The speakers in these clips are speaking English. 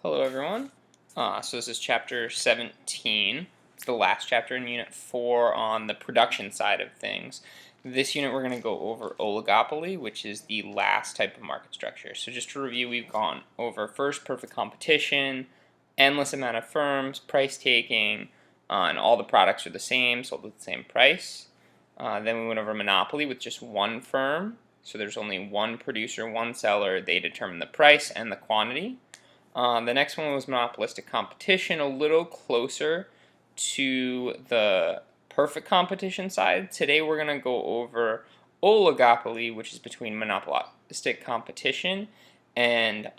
Hello everyone. So this is chapter 17, the last chapter in unit 4 on the production side of things. This unit we're going to go over oligopoly, which is the last type of market structure. So just to review, we've gone over first perfect competition, endless amount of firms, price taking, and all the products are the same, sold at the same price. Then we went over monopoly with just one firm. So there's only one producer, one seller. They determine the price and the quantity. The next one was monopolistic competition, a little closer to the perfect competition side. Today we're going to go over oligopoly, which is between monopolistic competition and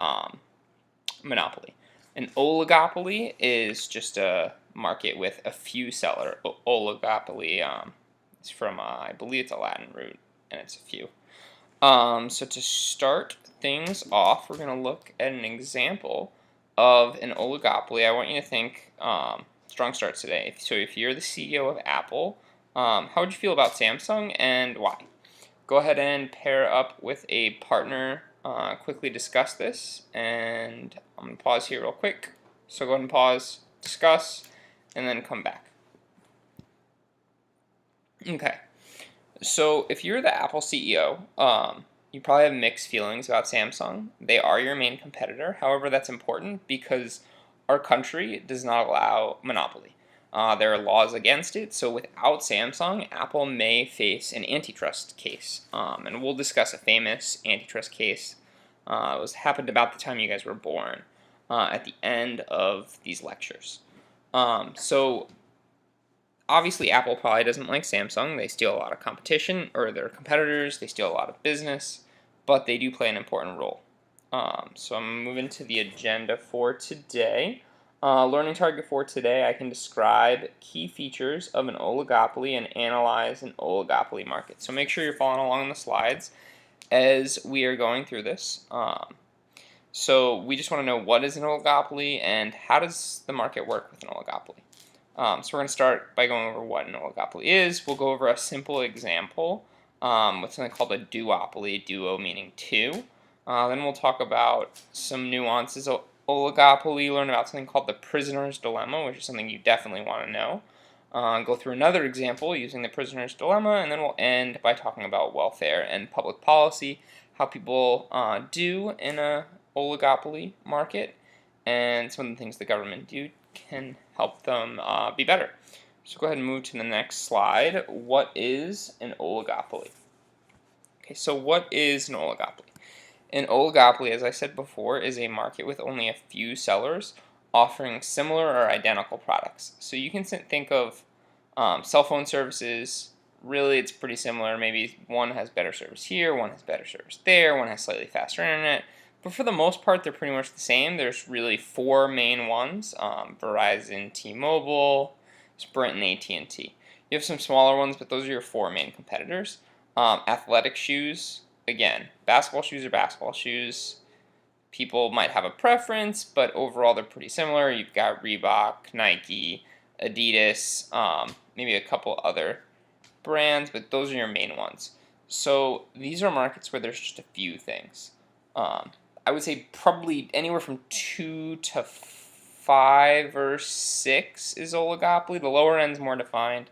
monopoly. An oligopoly is just a market with a few sellers. Oligopoly is from, I believe it's a Latin root, and it's a few. So to start things off, we're going to look at an example of an oligopoly. I want you to think strong starts today. So if you're the CEO of Apple, how would you feel about Samsung and why? Go ahead and pair up with a partner, quickly discuss this, and I'm going to pause here real quick. So go ahead and pause, discuss, and then come back. Okay. So if you're the Apple CEO, you probably have mixed feelings about Samsung. They are your main competitor. However, that's important because our country does not allow monopoly. There are laws against it, so without Samsung, Apple may face an antitrust case. And we'll discuss a famous antitrust case. It happened about the time you guys were born, at the end of these lectures. So obviously, Apple probably doesn't like Samsung. They steal a lot of competition, or their competitors. They steal a lot of business, but they do play an important role. So I'm moving to the agenda for today. Learning target for today, I can describe key features of an oligopoly and analyze an oligopoly market. So make sure you're following along on the slides as we are going through this. So we just want to know what is an oligopoly and how does the market work with an oligopoly. So we're going to start by going over what an oligopoly is. We'll go over a simple example with something called a duopoly, duo meaning two. Then we'll talk about some nuances of oligopoly, learn about something called the prisoner's dilemma, which is something you definitely want to know. Go through another example using the prisoner's dilemma, and then we'll end by talking about welfare and public policy, how people do in a oligopoly market, and some of the things the government do can help them be better. So go ahead and move to the next slide. What is an oligopoly? Okay, so what is an oligopoly? An oligopoly, as I said before, is a market with only a few sellers offering similar or identical products. So you can think of cell phone services. Really, it's pretty similar. Maybe one has better service here, one has better service there, one has slightly faster internet. But for the most part, they're pretty much the same. There's really four main ones: Verizon, T-Mobile, Sprint, and AT&T. You have some smaller ones, but those are your four main competitors. Athletic shoes, again, basketball shoes are basketball shoes. People might have a preference, but overall they're pretty similar. You've got Reebok, Nike, Adidas, maybe a couple other brands, but those are your main ones. So these are markets where there's just a few things. I would say probably anywhere from 2 to 5 or 6 is oligopoly. The lower end is more defined.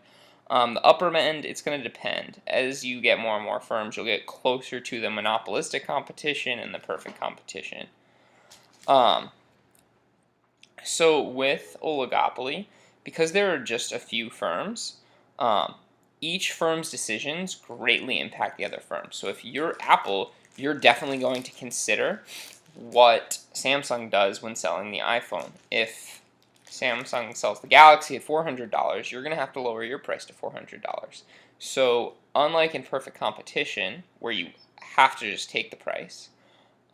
The upper end, it's going to depend. As you get more and more firms, you'll get closer to the monopolistic competition and the perfect competition. So with oligopoly, because there are just a few firms, each firm's decisions greatly impact the other firm. So if you're Apple, you're definitely going to consider what Samsung does when selling the iPhone. If Samsung sells the Galaxy at $400, you're going to have to lower your price to $400. So unlike in perfect competition, where you have to just take the price,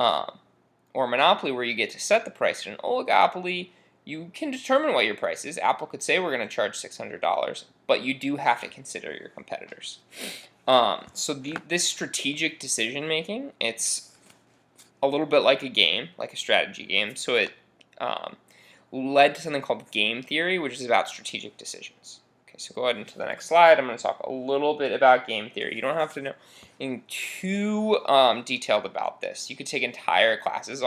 or monopoly, where you get to set the price, in an oligopoly, you can determine what your price is. Apple could say we're going to charge $600, but you do have to consider your competitors. So this strategic decision making, it's a little bit like a game, like a strategy game. So it led to something called game theory, which is about strategic decisions. Okay, so go ahead into the next slide. I'm going to talk a little bit about game theory. You don't have to know in too detailed about this. You could take entire classes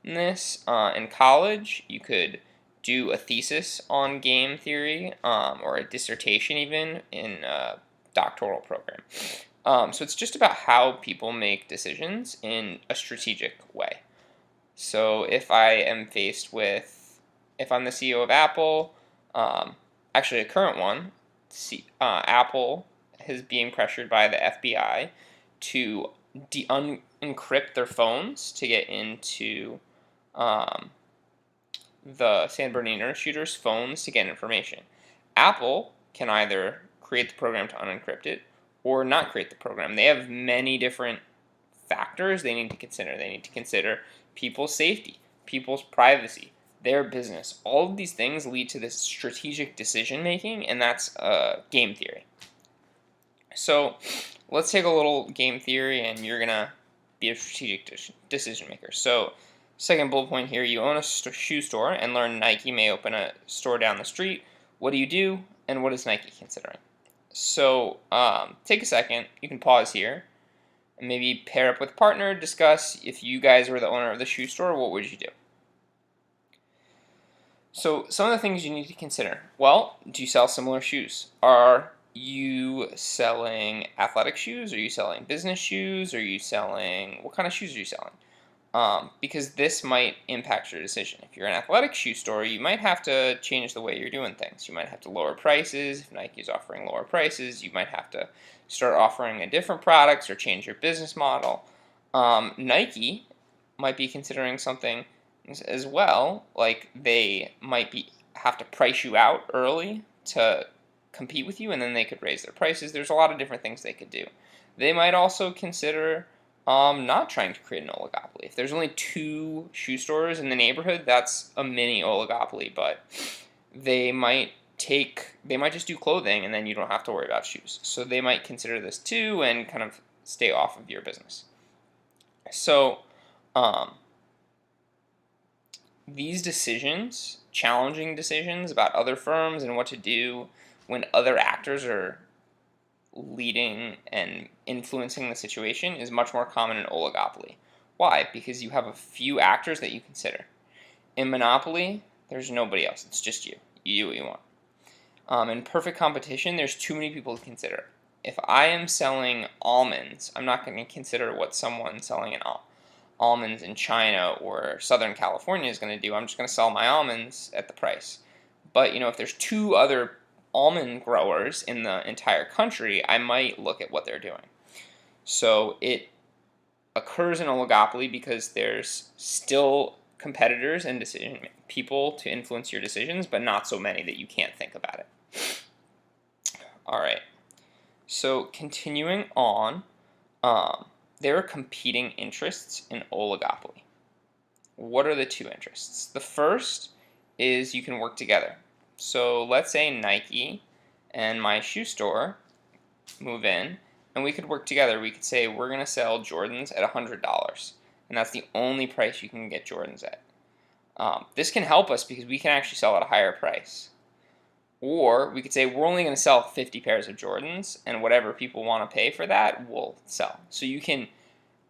in this. In college, you could do a thesis on game theory, or a dissertation even in a doctoral program. So it's just about how people make decisions in a strategic way. So if I'm the CEO of Apple, actually a current one, Apple is being pressured by the FBI to encrypt their phones to get into um, the San Bernardino shooters' phones to get information. Apple can either create the program to unencrypt it or not create the program. They have many different factors they need to consider. They need to consider people's safety, people's privacy, their business. All of these things lead to this strategic decision making, and that's game theory. So let's take a little game theory, and you're going to be a strategic decision maker. So second bullet point here, you own a shoe store and learn Nike may open a store down the street. What do, and what is Nike considering? So take a second. You can pause here and maybe pair up with a partner, discuss if you guys were the owner of the shoe store, what would you do? So some of the things you need to consider. Well, do you sell similar shoes? Are you selling athletic shoes? Are you selling business shoes? What kind of shoes are you selling? Because this might impact your decision. If you're an athletic shoe store, you might have to change the way you're doing things. You might have to lower prices. If Nike is offering lower prices, you might have to start offering a different products or change your business model. Nike might be considering something as well, like they might have to price you out early to compete with you, and then they could raise their prices. There's a lot of different things they could do. They might also consider not trying to create an oligopoly. If there's only 2 shoe stores in the neighborhood, that's a mini oligopoly, but they might just do clothing, and then you don't have to worry about shoes. So they might consider this too and kind of stay off of your business. So these decisions, challenging decisions about other firms and what to do when other actors are leading and influencing the situation, is much more common in oligopoly. Why? Because you have a few actors that you consider. In monopoly, there's nobody else. It's just you. You do what you want. In perfect competition, there's too many people to consider. If I am selling almonds, I'm not going to consider what someone selling almonds in China or Southern California is going to do. I'm just going to sell my almonds at the price. But if there's 2 other almond growers in the entire country, I might look at what they're doing. So it occurs in oligopoly because there's still competitors and decision people to influence your decisions, but not so many that you can't think about it. All right. So continuing on, there are competing interests in oligopoly. What are the 2 interests? The first is you can work together. So let's say Nike and my shoe store move in, and we could work together. We could say we're going to sell Jordans at $100, and that's the only price you can get Jordans at. This can help us because we can actually sell at a higher price. Or we could say we're only going to sell 50 pairs of Jordans, and whatever people want to pay for that, we'll sell. So you can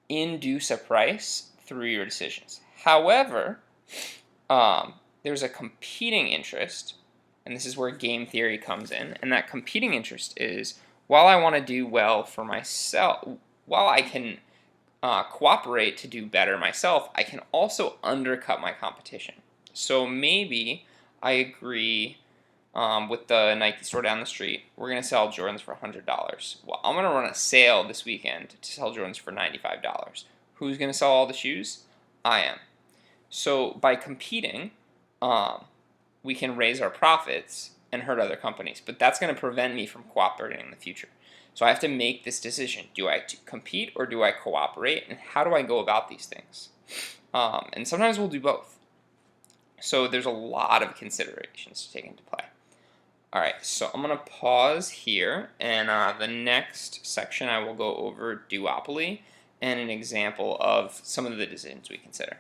induce a price through your decisions. However, there's a competing interest, and this is where game theory comes in, and that competing interest is, while I want to do well for myself, while I can cooperate to do better myself, I can also undercut my competition. So maybe I agree with the Nike store down the street, we're going to sell Jordans for $100. Well, I'm going to run a sale this weekend to sell Jordans for $95. Who's going to sell all the shoes? I am. So by competing, we can raise our profits and hurt other companies, but that's going to prevent me from cooperating in the future. So I have to make this decision. Do I compete or do I cooperate, and how do I go about these things? And sometimes we'll do both. So there's a lot of considerations to take into play. All right, so I'm going to pause here, and the next section I will go over duopoly and an example of some of the decisions we consider.